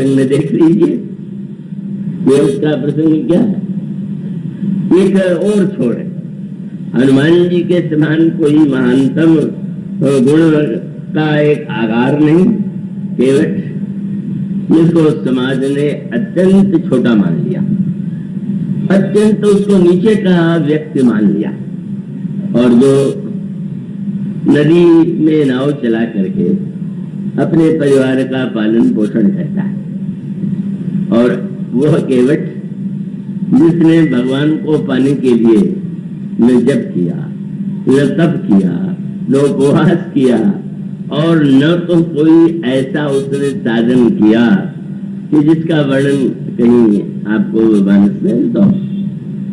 में देख लीजिए ये उसका प्रसंग क्या है। एक और छोड़े, हनुमान जी के समान कोई महानतम गुण का एक आधार नहीं, केवट जिसको समाज ने अत्यंत छोटा मान लिया, अत्यंत उसको नीचे का व्यक्ति मान लिया, और जो नदी में नाव चला करके अपने परिवार का पालन पोषण करता है, और वह केवट जिसने भगवान को पाने के लिए न जप किया, न तप किया, न उपवास किया, और न तो कोई ऐसा उसने साधन किया कि जिसका वर्णन कहीं आपको मानस में तो,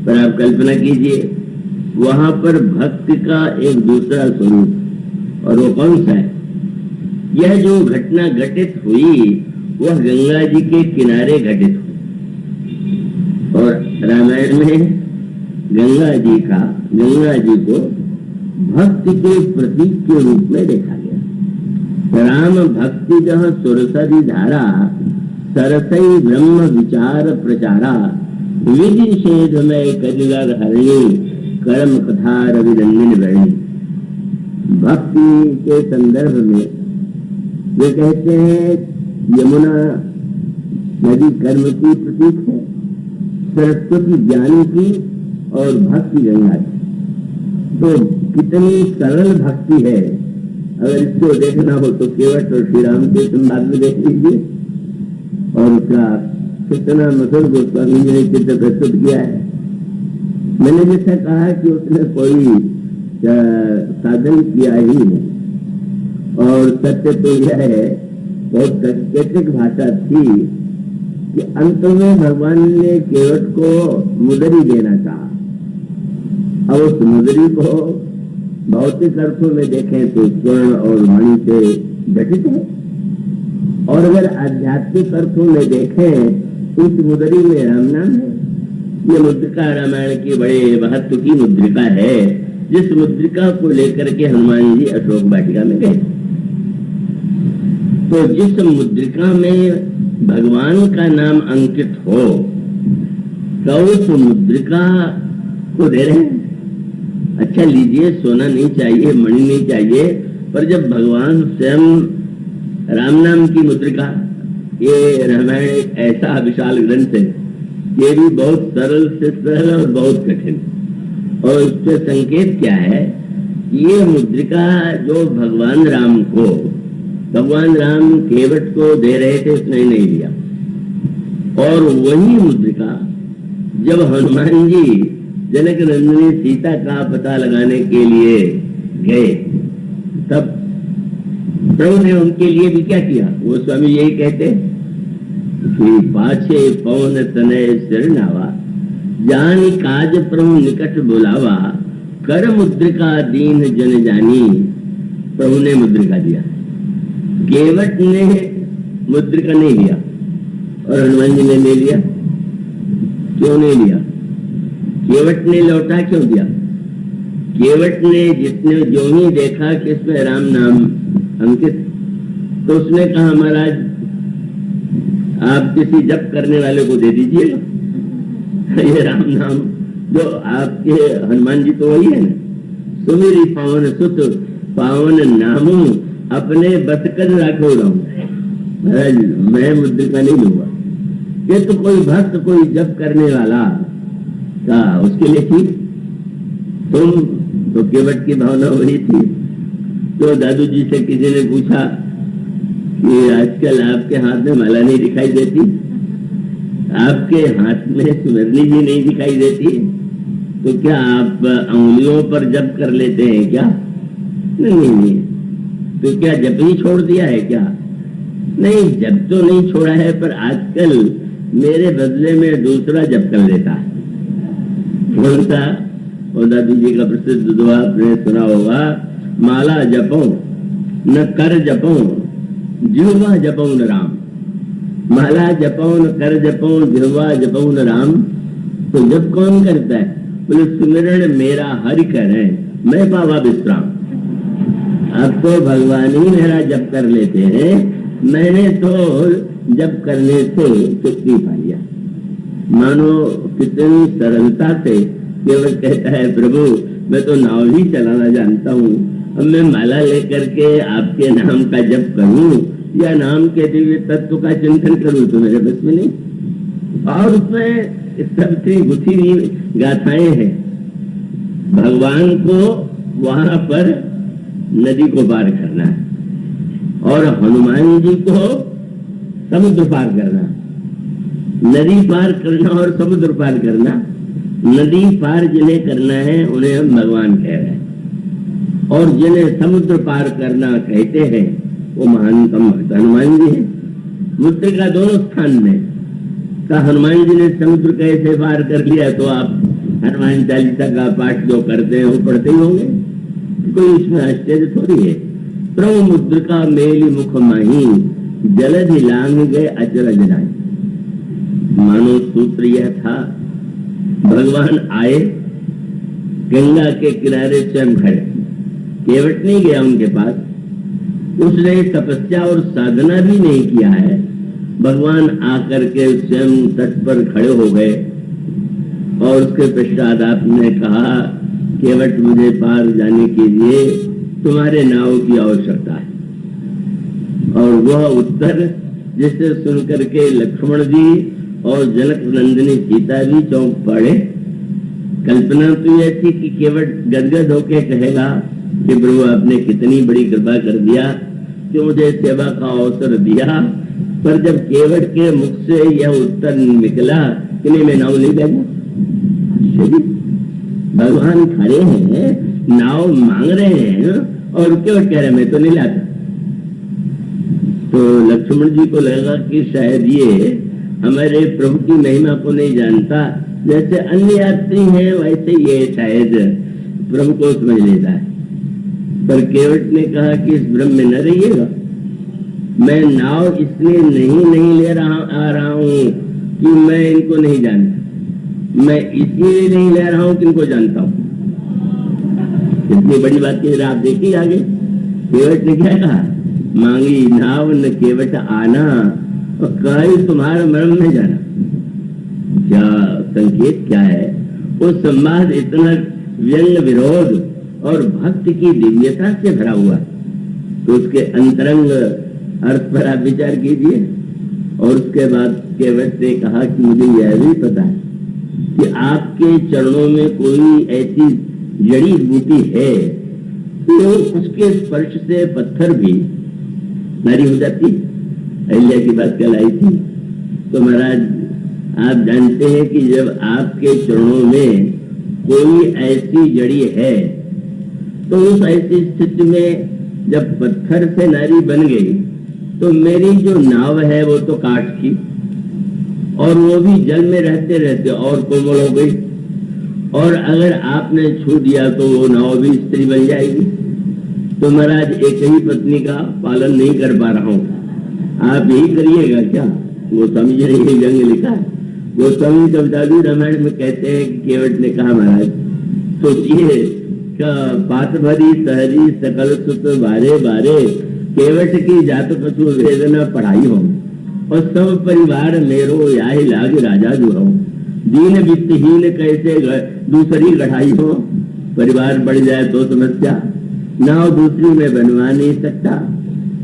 पर आप कल्पना कीजिए वहां पर भक्ति का एक दूसरा स्वरूप, और वो कौन सा है? यह जो घटना घटित हुई वह गंगा जी के किनारे घटित हुई, और रामायण में गंगा जी को भक्ति के प्रतीक के रूप में देखा गया। राम भक्ति जह सुरसरी धारा, सरसई ब्रह्म विचार प्रचारा, विधि निषेध में कलिगर हरणी, कर्म कथा रविनंदिन वर्णी। भक्ति के संदर्भ में वे कहते हैं यमुना नदी कर्म की प्रतीक है, सरस्वती ज्ञान की, और भक्ति गंगा की। तो कितनी सरल भक्ति है, अगर इसको देखना हो तो केवट और श्री राम के संवाद में देख लीजिए, और उसका कितना मधुर गोस्वामी जी ने चित्र प्रस्तुत किया है। मैंने जैसा कहा कि उसने कोई साधन किया ही नहीं, और सत्य तो यह है, बहुत कैथिक भाषा थी कि अंत में भगवान ने केवट को मुदरी देना चाहा। अब उस मुदरी को भौतिक अर्थों में देखें तो स्वर्ण और मणि से गठित है, और अगर आध्यात्मिक अर्थों में देखें उस मुदरी में राम नाम है। ये मुद्रिका रामायण की बड़े महत्व की मुद्रिका है, जिस मुद्रिका को लेकर के हनुमान जी अशोक वाटिका में गए। तो जिस मुद्रिका में भगवान का नाम अंकित हो, तो उस मुद्रिका को दे रहे हैं। अच्छा लीजिए, सोना नहीं चाहिए, मणि नहीं चाहिए, पर जब भगवान स्वयं राम नाम की मुद्रिका, ये रामायण एक ऐसा विशाल ग्रंथ है, ये भी बहुत सरल से सरल और बहुत कठिन, और उसके संकेत क्या है? ये मुद्रिका जो भगवान राम केवट को दे रहे थे, उसने नहीं लिया, और वही मुद्रिका जब हनुमान जी जनक नंदिनी सीता का पता लगाने के लिए गए, तब प्रभु ने उनके लिए भी क्या किया? वो स्वामी यही कहते कि पाछे पवन तनय शरणावा, जानी काज प्रभु निकट बुलावा, कर मुद्रिका दीन जन जानी। प्रभु ने मुद्रिका दिया, केवट ने मुद्रिका नहीं लिया, और हनुमान जी ने ले लिया। क्यों नहीं लिया? केवट ने लौटा क्यों दिया? केवट ने जिसने जो ही देखा कि इसमें राम नाम अंकित, तो उसने कहा महाराज आप किसी जप करने वाले को दे दीजिएगा ये राम नाम, जो आपके हनुमान जी तो वही है ना, सुमिरी पावन सुत पावन नामू, अपने बस कर राखो राम। महाराज मैं मुद्रिका नहीं लूंगा, ये तो कोई भक्त कोई जप करने वाला का उसके लिए थी। तुम तो केवट की भावना वही थी। तो दादू जी से किसी ने पूछा कि आजकल आपके हाथ में माला नहीं दिखाई देती, आपके हाथ में सुमरनी जी नहीं दिखाई देती, तो क्या आप अंगुलियों पर जप कर लेते हैं क्या? नहीं। तो क्या जप ही छोड़ दिया है क्या? नहीं, जप तो नहीं छोड़ा है, पर आजकल मेरे बदले में दूसरा जप कर लेता है। कौन सा? और दादू जी का प्रसिद्ध दुआ आपने सुना होगा, माला जपो न कर जपो, जिह्वा जपो न राम। माला जपो न कर जपो, जिह्वा जपो न राम। तो जप कौन करता है? बोले सुमिरन मेरा हरि करे, मैं पावा विश्राम। अब तो भगवान ही मेरा जप कर लेते हैं, मैंने तो जब करने से चुप्पी पा लिया। मानो कितनी सरलता से केवट कहता है, प्रभु मैं तो नाव ही चलाना जानता हूँ, अब मैं माला लेकर के आपके नाम का जप करूं या नाम के दिव्य तत्व का चिंतन करूं तो मेरे बस में नहीं। और उसमें सबसे गुथी हुई गाथाएं हैं। भगवान को वहां पर नदी को पार करना है और हनुमान जी को समुद्र पार करना। नदी पार करना और समुद्र पार करना, नदी पार जिन्हें करना है उन्हें हम भगवान कह रहे हैं, और जिन्हें समुद्र पार करना कहते हैं वो महानतम भक्त हनुमान जी है। मुद्रिका दोनों स्थान में का हनुमान जी ने समुद्र कैसे पार कर लिया, तो आप हनुमान चालीसा का पाठ जो करते हैं वो पढ़ते ही होंगे, कोई इसमें आश्चर्य थोड़ी है। प्रभु मुद्रिका मेली मुख माही, जलधि लांग गए अचरज नाई। मानो सूत्र यह था, भगवान आए, गंगा के किनारे स्वयं खड़े, केवट नहीं गया उनके पास, उसने तपस्या और साधना भी नहीं किया है, भगवान आकर के स्वयं तट पर खड़े हो गए और उसके पश्चात आपने कहा, केवट मुझे पार जाने के लिए तुम्हारे नाव की आवश्यकता है। और वह उत्तर जिसे सुनकर के लक्ष्मण जी और जनक नंदिनी सीता भी चौंक पड़े। कल्पना तो यह थी कि केवट गदगद होके कहेगा कि प्रभु आपने कितनी बड़ी कृपा कर दिया कि मुझे सेवा का अवसर दिया, पर जब केवट के मुख से यह उत्तर निकला कि नहीं मैं नाव ले जाऊंगा, भगवान खड़े हैं, नाव मांग रहे हैं और केवट कह रहे मैं तो नहीं लाता। तो लक्ष्मण जी को लगा कि शायद ये हमारे प्रभु की महिमा को नहीं जानता, जैसे अन्य यात्री हैं वैसे ये शायद प्रभु को समझ लेता है। पर केवट ने कहा कि इस भ्रम में न रहिएगा, मैं नाव इसलिए नहीं ले रहा हूँ कि मैं इनको नहीं जानता, मैं इसलिए नहीं ले रहा हूँ कि इनको जानता हूँ। इतनी बड़ी बात की आप देखिए आगे केवट ने क्या कहा, मांगी नाव न केवट आना और कही तुम्हारा मर्म में जाना। क्या संकेत क्या है? वो संवाद इतना व्यंग विरोध और भक्ति की दिव्यता से भरा हुआ, तो उसके अंतरंग अर्थ पर आप विचार कीजिए। और उसके बाद केवट ने कहा कि मुझे यह भी पता है कि आपके चरणों में कोई ऐसी जड़ी बूटी है तो उसके स्पर्श से पत्थर भी नारी हो जाती। अहिल्या की बात कल आई थी। तो महाराज आप जानते हैं कि जब आपके चरणों में कोई ऐसी जड़ी है तो उस ऐसी स्थिति में जब पत्थर से नारी बन गई तो मेरी जो नाव है वो तो काठ की, और वो भी जल में रहते रहते और कोमल हो गई, और अगर आपने छू दिया तो वो नाव भी स्त्री बन जाएगी। तो महाराज एक ही पत्नी का पालन नहीं कर पा रहा हूँ, आप यही करिएगा क्या? गोस्वामी जी ने ये व्यंग लिखा है। गोस्वामी कवितादी रामायण में कहते हैं कि केवट ने कहा, महाराज सोचिए पात भरी सहरी सकल सुत बारे बारे, केवट की जात कछु वेदना पढ़ाई हो, और सब परिवार मेरो याही लाग राजा जो हो, दीन वित्तहीन कैसे दूसरी गढ़ाई हो, परिवार बढ़ जाए तो समस्या, नाव दूसरी में बनवा नहीं सकता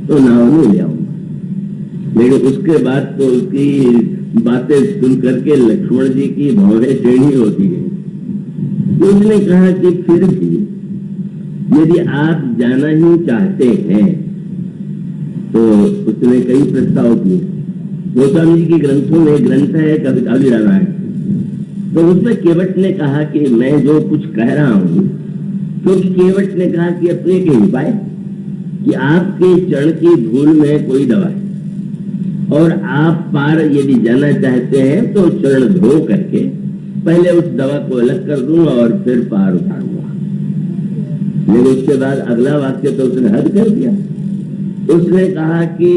तो नाव नहीं ले आऊंगा। लेकिन उसके बाद तो उसकी बातें सुन करके लक्ष्मण जी की भौहें टेढ़ी होती है। उसने कहा कि फिर भी यदि आप जाना ही चाहते हैं तो उसने कई प्रस्ताव किए। गोस्वामी जी के ग्रंथों में ग्रंथ है कवितादी रामायण, तो उसमें केवट ने कहा कि मैं जो कुछ कह रहा हूँ, क्योंकि केवट ने कहा कि अपने के उपाय कि आपके चरण की धूल में कोई दवा है और आप पार यदि जाना चाहते हैं तो चरण धो करके पहले उस दवा को अलग कर दूंगा और फिर पार उतारूंगा। लेकिन उसके बाद अगला वाक्य तो उसने हद कर दिया। उसने कहा कि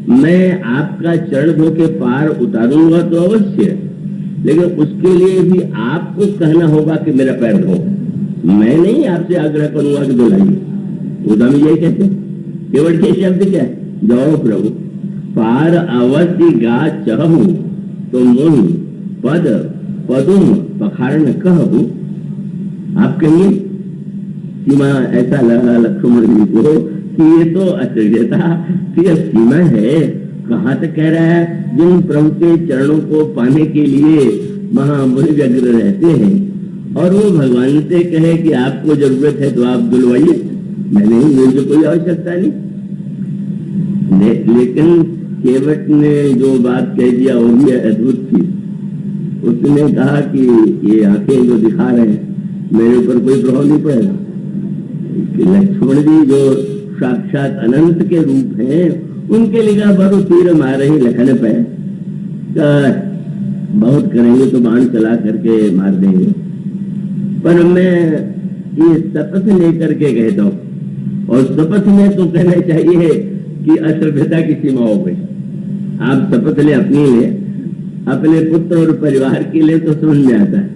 मैं आपका चरण धो के पार उतारूंगा तो अवश्य, लेकिन उसके लिए भी आपको कहना होगा कि मेरा पैर धो। मैं नहीं आपसे आग्रह करूंगा कि धुलाइए। गोस्वामी यही कहते केवट के शब्द क्या है, जाओ प्रभु पार अवश्य गा चहु, तो मुन पद पदुम पखारण कहु। आप कहिए सीमा, ऐसा लगा लक्ष्मण जी को कि ये तो आश्चर्य था कि यह सीमा है, कहाँ तक कह रहा है जिन प्रभु के चरणों को पाने के लिए महामुनि व्यग्र रहते हैं, और वो भगवान से कहे कि आपको जरूरत है तो आप दुलवाइए, मैंने मुझे कोई आवश्यकता नहीं। लेकिन केवट ने जो बात कह दिया वो भी अद्भुत थी। उसने कहा कि ये आंखें जो दिखा रहे हैं मेरे ऊपर कोई प्रभाव नहीं पड़ेगा। लक्ष्मण जी जो साक्षात अनंत के रूप हैं, उनके लिए बड़ो तीर मारे ही लखन पे, बहुत करेंगे तो बाण चला करके मार देंगे। पर मैं ये शपथ लेकर के कहता हूँ, और शपथ में तो कहना चाहिए कि असभ्यता की सीमा हो गई। आप शपथ ले अपनी ले, अपने पुत्र और परिवार के लिए तो समझ में आता है।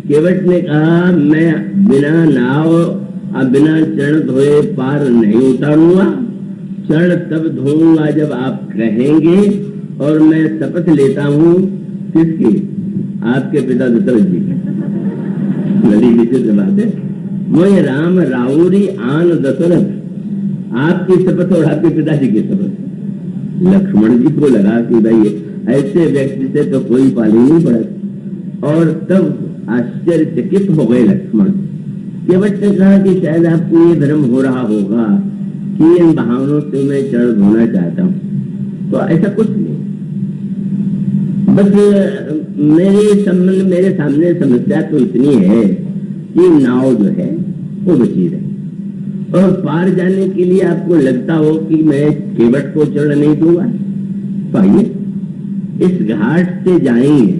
केवट ने कहा मैं बिना नाव और बिना चरण धोए पार नहीं उतारूंगा, चरण तब धोऊंगा जब आप कहेंगे। और मैं शपथ लेता हूँ किसकी? आपके पिता दशरथ जी की। बड़ी विचित्र बात है। मोय राम राउरी आन दशरथ, आपकी शपथ और आपके पिताजी की शपथ। लक्ष्मण जी को लगा कि भाई ऐसे व्यक्ति से तो कोई पाली नहीं पड़ा, और तब आश्चर्यचकित हो गए लक्ष्मण। केवट ने कहा कि शायद आपको ये भ्रम हो रहा होगा कि इन बहानों से मैं चरण धोना चाहता हूँ, तो ऐसा कुछ नहीं। बस मेरे सामने समस्या तो इतनी है कि नाव जो है वो बची रहे, और पार जाने के लिए आपको लगता हो कि मैं केवट को चढ़ नहीं दूंगा। पाइए इस घाट से जाएंगे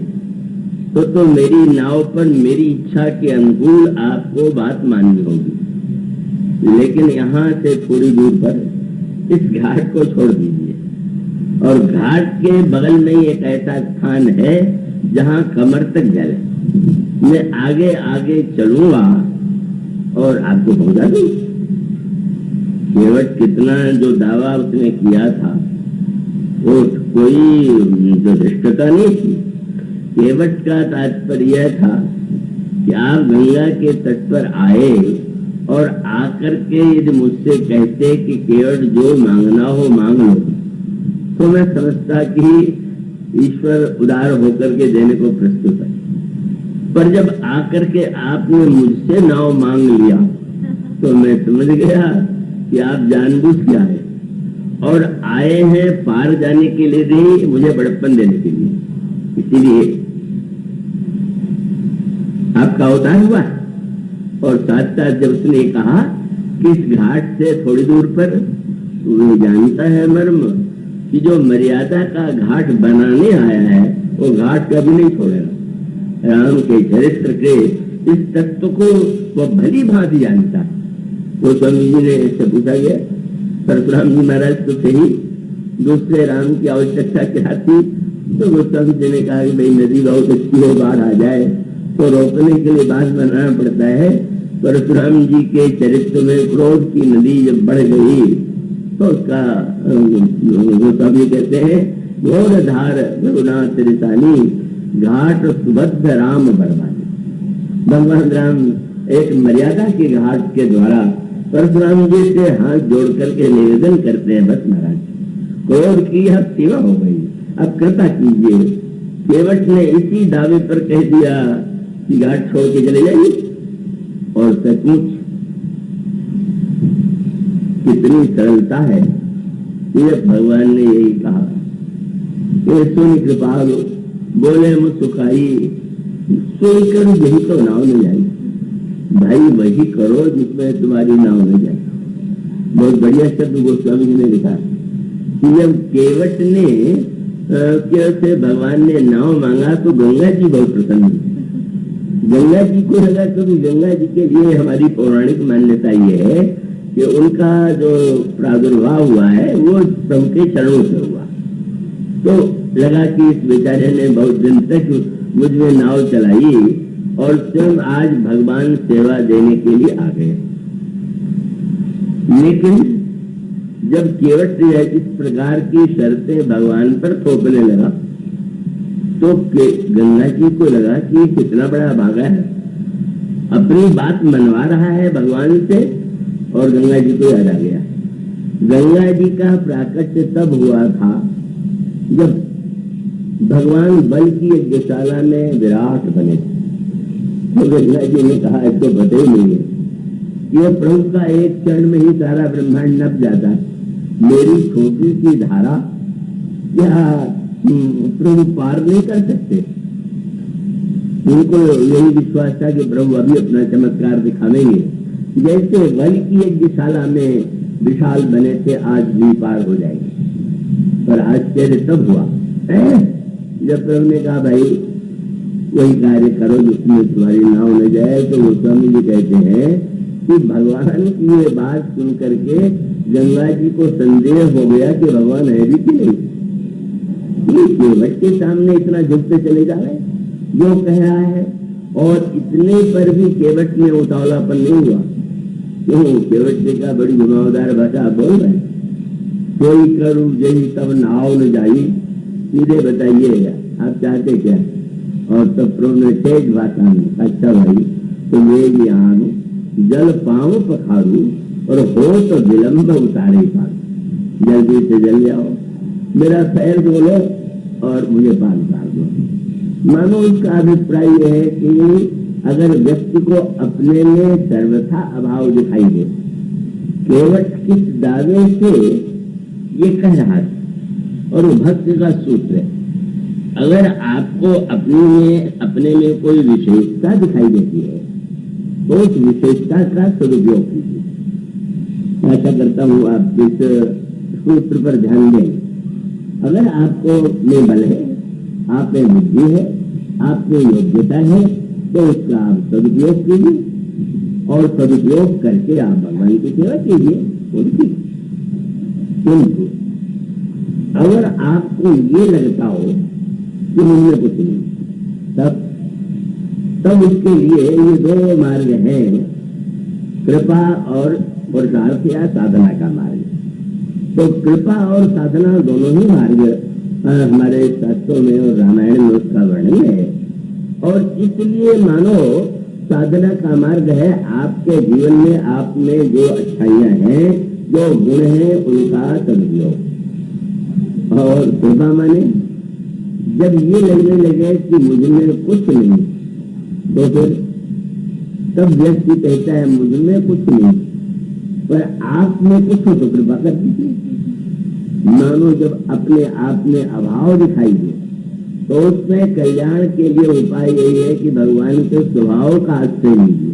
तो मेरी नाव पर मेरी इच्छा के अनुकूल आपको बात माननी होगी, लेकिन यहाँ से थोड़ी दूर पर इस घाट को छोड़ दीजिए, और घाट के बगल में ही एक ऐसा स्थान है जहाँ कमर तक जल है। मैं आगे आगे चलूंगा और आपको पहुंचा दूं। केवट कितना जो दावा उसने किया था वो कोई जो धृष्टता नहीं थी। केवट का तात्पर्य था कि आप गंगा के तट पर आए और आकर के यदि मुझसे कहते कि केवट जो मांगना हो मांग लो, तो मैं समझता कि ईश्वर उदार होकर के देने को प्रस्तुत है। पर जब आकर के आपने मुझसे नाव मांग लिया तो मैं समझ गया कि आप जानबूझ के आए, और आए हैं पार जाने के लिए नहीं, मुझे बड़प्पन देने के लिए। इसीलिए आपका अवतार हुआ। और साथ साथ जब उसने कहा कि इस घाट से थोड़ी दूर पर, तुम्हें जानता है मर्म कि जो मर्यादा का घाट बनाने आया है वो घाट कभी नहीं छोड़ेगा। राम के चरित्र के इस तत्व को वो भली भांति जानता है। वो स्वामी जी ने इससे पूछा गया, परशुराम जी महाराज तो सही, दूसरे राम की आवश्यकता क्या थी? तो गोस्वामी जी ने कहा कि भाई नदी बहुत अच्छी हो, बाढ़ आ जाए तो रोकने के लिए बांध बनाना पड़ता है। परशुराम जी के चरित्र में क्रोध की नदी जब बढ़ गई तो उसका गोस्वामी कहते हैं घोर धार करुणा त्रितानी घाट सुबद्ध राम बर्बादी। भगवान राम एक मर्यादा के घाट के द्वारा परशुराम जी से हाथ जोड़ करके निवेदन करते हैं, बस महाराज क्रोध की अब सीमा हो गई, अब कृपा कीजिए। केवट ने इसी दावे पर कह दिया कि घाट छोड़ के चले जाइए, और सचमुच कितनी सरलता है। ये भगवान ने यही कहा कि सुन कृपालु बोले मुझ सुखाई, सोचकर यही तो नाव में जाएगी। भाई वही करो जिसमें तुम्हारी नाव में जाए। बहुत बढ़िया शब्द गोस्वामी जी ने लिखा कि जब केवट ने से भगवान ने नाव मांगा तो गंगा जी बहुत प्रसन्न हुई। गंगा जी को लगा, क्योंकि गंगा जी के लिए हमारी पौराणिक मान्यता ये है कि उनका जो प्रादुर्भाव हुआ है वो प्रभु के चरणों से हुआ। तो लगा कि इस बेचारे ने बहुत दिन तक मुझ में नाव चलाई और स्वयं आज भगवान सेवा देने के लिए आ गए। लेकिन जब केवट इस प्रकार की शर्तें भगवान पर थोपने लगा तो गंगा जी को लगा कि ये कितना बड़ा भागा है, अपनी बात मनवा रहा है भगवान से। और गंगा जी को याद आ गया, गंगा जी का प्राकट्य तब हुआ था जब भगवान बल की यज्ञशाला में विराट बने। तो गंगा जी ने कहा इसको पता ही नहीं है, ये प्रभु का एक क्षण में ही सारा ब्रह्मांड नप जाता है, मेरी छोटी सी धारा क्या प्रभु पार नहीं कर सकते। उनको यही विश्वास था कि प्रभु अभी अपना चमत्कार दिखावेंगे, जैसे बल की यज्ञशाला में विशाल बने थे आज भी पार हो जाएंगे। पर आश्चर्य तब हुआ जब प्रभु ने कहा भाई वही कार्य करो जिसमें तुम्हारी नाव न जाए। तो गोस्वामी जी कहते हैं कि भगवान की ये बात सुन करके गंगा जी को संदेह हो गया कि भगवान है भी कि नहीं। केवट के सामने इतना झुकते चले जा रहे जो कह रहा है, और इतने पर भी केवट में उतावलापन नहीं हुआ। क्यों? केवट जी का बड़ी घुमावदार भाषा बोल रहे, कोई करूँ जही तब नाव न जाई, सीधे बताइए आप चाहते क्या। और तब प्रभु ने तेज भाषा में, अच्छा भाई तो मेरी यहाँ जल पाऊं पखारू और हो तो विलंब उतारे पार, जल्दी से जल जाओ, मेरा पैर बोलो और मुझे पार उतार दो। मानो उसका अभिप्राय यह है कि अगर व्यक्ति को अपने में सर्वथा अभाव दिखाई दे, केवट किस दावे से ये कह रहा है, और वो भक्ति का सूत्र है। अगर आपको अपने में कोई विशेषता दिखाई देती है तो उस विशेषता का सदुपयोग कीजिए। ऐसा करता हूँ आप इस सूत्र पर ध्यान दें। अगर आपको में बल है, आप में बुद्धि है, आप में योग्यता है, तो उसका आप सदुपयोग कीजिए और सदुपयोग करके आप भगवान की सेवा कीजिए उनकी। किंतु अगर आपको ये लगता हो कि मुझे कुछ नहीं, तब उसके लिए ये दो मार्ग हैं, कृपा और पुरुषार्थ या साधना का मार्ग। तो कृपा और साधना दोनों ही मार्ग हमारे शास्त्रों में और रामायण में उसका वर्णन है। और इसलिए मानो साधना का मार्ग है आपके जीवन में आप में जो अच्छाइयां हैं, जो गुण हैं, उनका सदुपयोग। और कृपा माने जब ये लगने लगे कि मुझमें कुछ नहीं, तो फिर तब व्यक्ति कहता है मुझमें कुछ नहीं, पर आप में कुछ हो तो कृपा कर दीजिए। मानो जब अपने आप में अभाव दिखाई दे तो उसमें कल्याण के लिए उपाय यही है कि भगवान के स्वभाव का आश्रय लीजिए।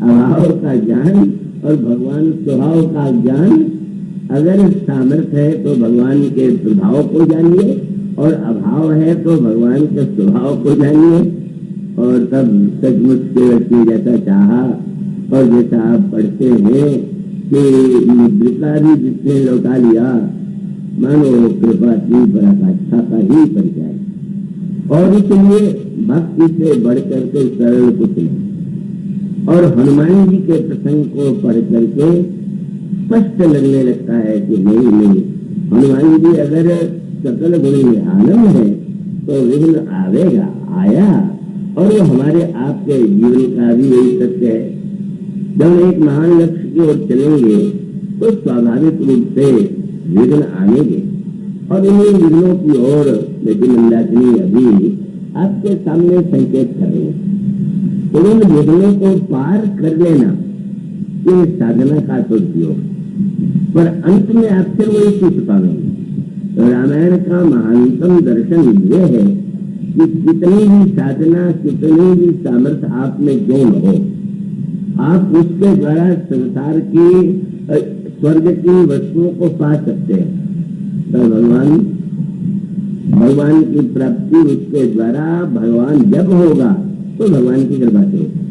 अभाव का ज्ञान और भगवान स्वभाव का ज्ञान, अगर सामर्थ्य है तो भगवान के प्रभाव को जानिए, और अभाव है तो भगवान के स्वभाव को जानिए। और तब सचमुच के व्यक्ति जैसा चाहा, और जैसा आप पढ़ते हैं कि मुद्रिका भी जिसने लौटा लिया, मानो कृपा की पराकाष्ठा का ही परिचय। और इसलिए भक्ति से बढ़कर के सरल कुछ नहीं। और हनुमान जी के प्रसंग को पढ़ करके स्पष्ट लगने लगता है कि नहीं, हनुमान जी अगर सकल गुण आनंद है तो विघ्न आवेगा, आया। और वो हमारे आपके जीवन का भी यही सत्य है। जब एक महान लक्ष्य की ओर चलेंगे तो स्वाभाविक रूप से विघ्न आएंगे, और इन्हीं विघ्नों की ओर लेकिन मंदाकिनी अभी आपके सामने संकेत कर रही है। उन विघ्नों को पार कर लेना ये साधना का सदुपयोग, पर अंत में आप फिर वही सीख पाएंगे। तो रामायण का महानतम दर्शन ये है कि कितनी भी साधना, कितनी भी सामर्थ्य आप में क्यों न हो, आप उसके द्वारा संसार की, स्वर्ग की वस्तुओं को पा सकते हैं। तो भगवान की प्राप्ति उसके द्वारा भगवान जब होगा तो भगवान की कृपा से होगी।